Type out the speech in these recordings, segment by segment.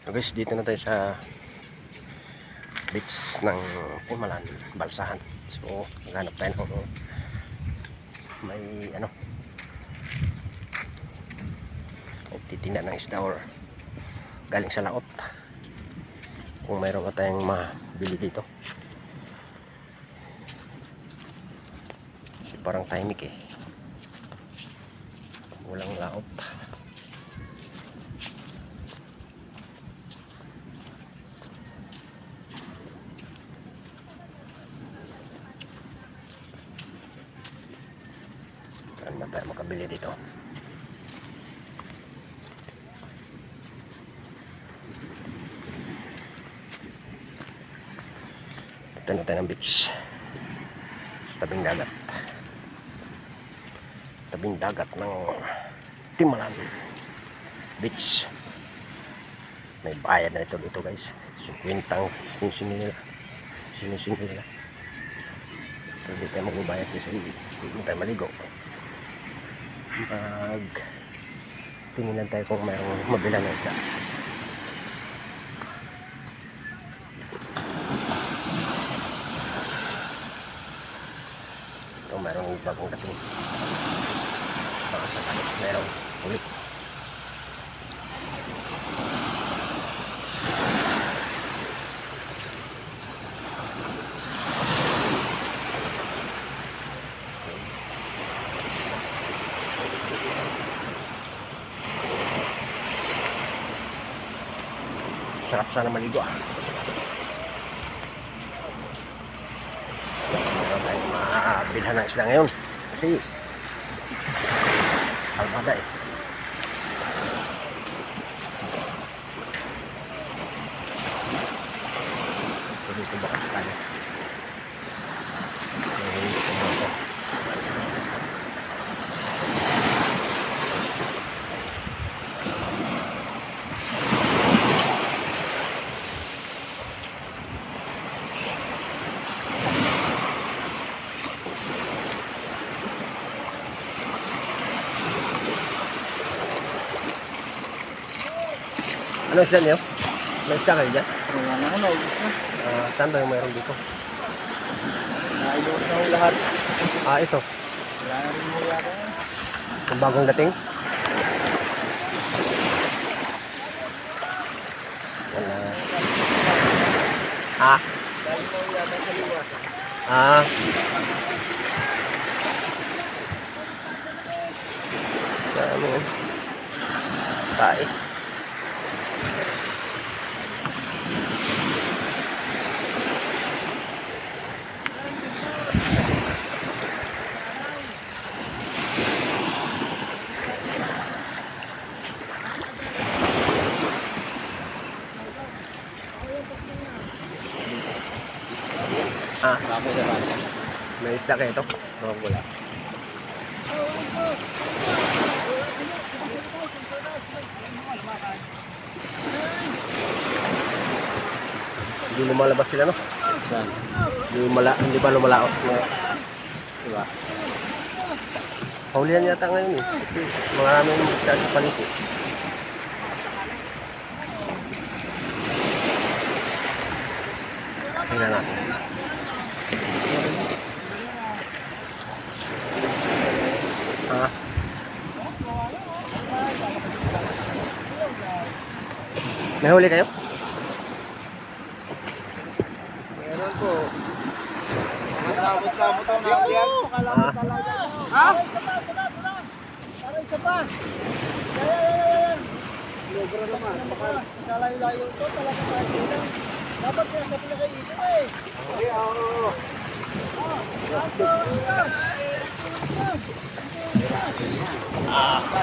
So guys, dito na tayo sa beach ng Timalan, Balsahan. So maghanap tayo ng may ano, titinda ng isda or galing sa laot, kung mayroon na tayong mabili dito. Kasi parang timing walang laot. Saan ba tayo makabili dito? Ito na tayo ng beach sa tabing dagat. Tabing dagat ng Timalan Beach. May bayad na ito dito guys. 50 sinisingil nila. Pero di tayo magbabayad kasi hindi tayo maligo. Tingin lang tayo kung mayroong mabila na isda. Ito mayroong bagong dating. Baka sakali mayroong ulit. Sarap sana maligo Meron tayong mabilhan ng isda ngayon kasi almada dito baka sakali ano isda niyo? May isda kayo dyan? Wala na ako, naubos na. Saan ba yung mayroon dito? Naubos na ako lahat. Ito. Wala na rin mo yata yan. Yung bagong dating? Wala. Dahil mo yata sa liwa. Ano yun? Tae. Kamoy na ba? May isda kayo ito? Wala. Hindi lumalabas sila, no? Saan? Hindi ba lumalaot? Diba? Paulihan yata ngayon kasi maraming isda sa paligid. Tingnan natin. May huli kayo? Meron po. Sabot-sabot ang nandiyan. Ha? Para isa pa. Yan. Sobra naman. Baka nalayo-layo ito. Talaga tayo. Dapat kaya sa pinakaito Okay, oo.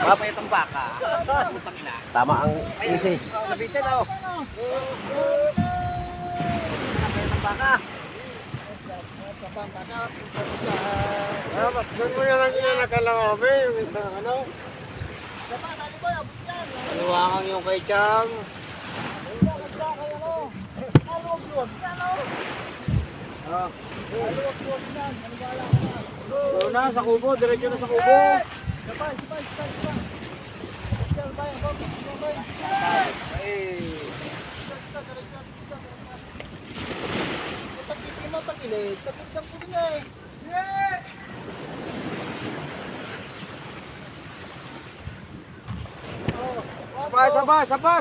Mapa itong baka. Tama ang easy. Nabitin ako. Mapa itong baka. Doon mo na lang yung nakalawami. Yung isang ano. Aluwakan yung kay Chang. Doon na sa kubo, diretso na sa kubo. Ay. gilid. Tapos lang po niya eh.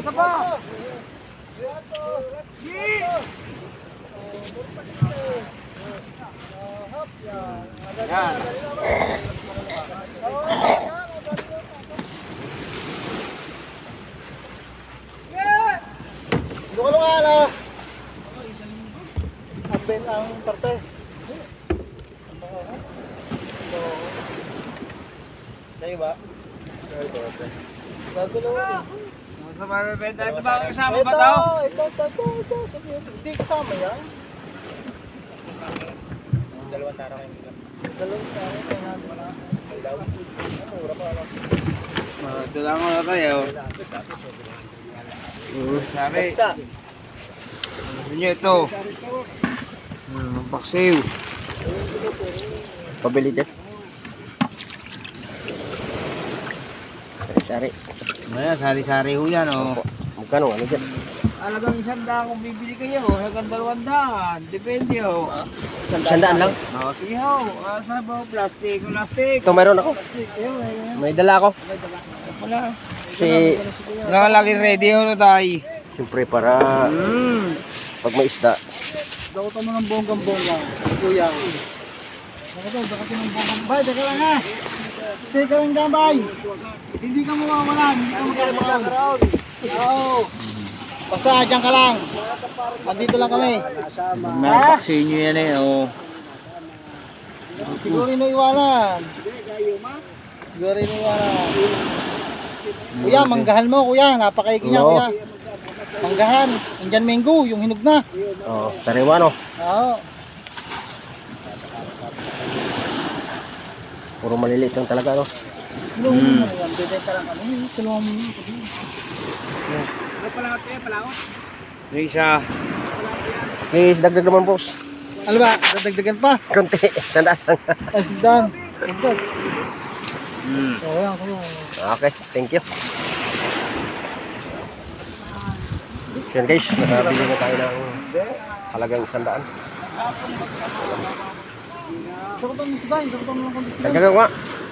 Saba. Yan. Luka-luka na. Aben ang parte. Kayo ba? Gagalaw. Sa mabibenta, ito ba kasama ba daw? Ito. Hindi kasama yan. Dalawang tara kayo. Dalawang tara kayo. Mura pa lang. Ito lang muna tayo. Sari. Gusto nyo ito. Paksiw. Pabili din. Sari-sari. Ayan, sari-sari ho yan, oh. Magkano? Ano dyan? Alagang 100 kung bibili kayo, hanggang 200. Depende, oh. 100 lang? Oh, sige ho. Sabaw, plastic. Ito mayroon ako. May dala ako. Wala. Kasi, Lagi ready ho na tayo. siyempre para pag may isda, Dakutan mo ng bonggang-bongga. Kuya. Dakutan ng bonggang. Bay, teka lang ha. Teka lang dyan, bay. Hindi ka mawawalan. Hindi ka magkakaroon. Oo. Basta, dyan ka lang. Andito lang kami. May paksiw nyo yan eh, oh. Siguro rin iwanan. Siguro rin iwanan. Kuya, manggahan mo, kuya. Napakaigi niya, Oo. kuya. Manggahan. Indian mango, yung hinog na. oh, sariwa no? Oo. Puro maliliit lang talaga no? Tulungan mo na yan. Bebenta lang kami. Tulungan mo. Yung isa. Okay, dagdag naman boss. Ano ba? Dadagdagan pa? Konti, 100 lang. Ay, sindan. Sindan. Hmm. Ayan, kuya. Okay, thank you. So yan guys, nakabili na tayo ng halagang 100. Sakutan mo si Bay. Sakutan mo lang kung gusto. Dagdagan ko nga,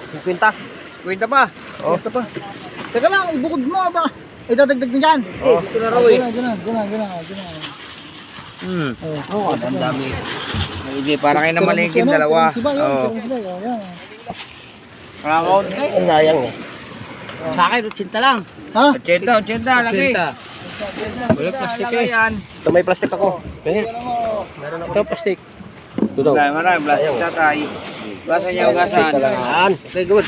50. Kwenta pa. Oh, Ito pa. Teka lang, ibukod mo ba? Idadagdag mo dyan. oh. Ito na raw eh. Gana. Hmm. Oo, Ang dami. Hindi, para kayo na malingkim dalawa. Oo. Kakao. Ang sayang eh. Sa akin, 80 lang. Ha? 80, laki. Wala plastic eh. Ito may plastic ako. Ito plastic. Ito daw. Marami plastic sa tayo. Basa niya ugasan. Yan. Okay, good.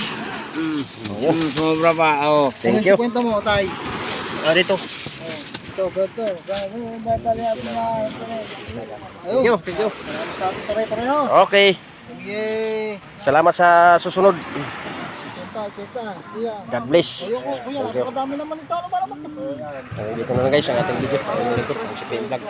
Sobra pa. Oh. Thank you. Kwenta mo, tay. Ah, dito. Ito. Dadali natin na. Thank you, thank you. Pare-pareho. Okay. Sige. Salamat sa susunod. Kita. Kuya. God bless. Ayoko, kuya. Napakadami naman ito. Ano ba naman? Dito na lang guys ang ating video. Ayun dito, ang CPM vlog.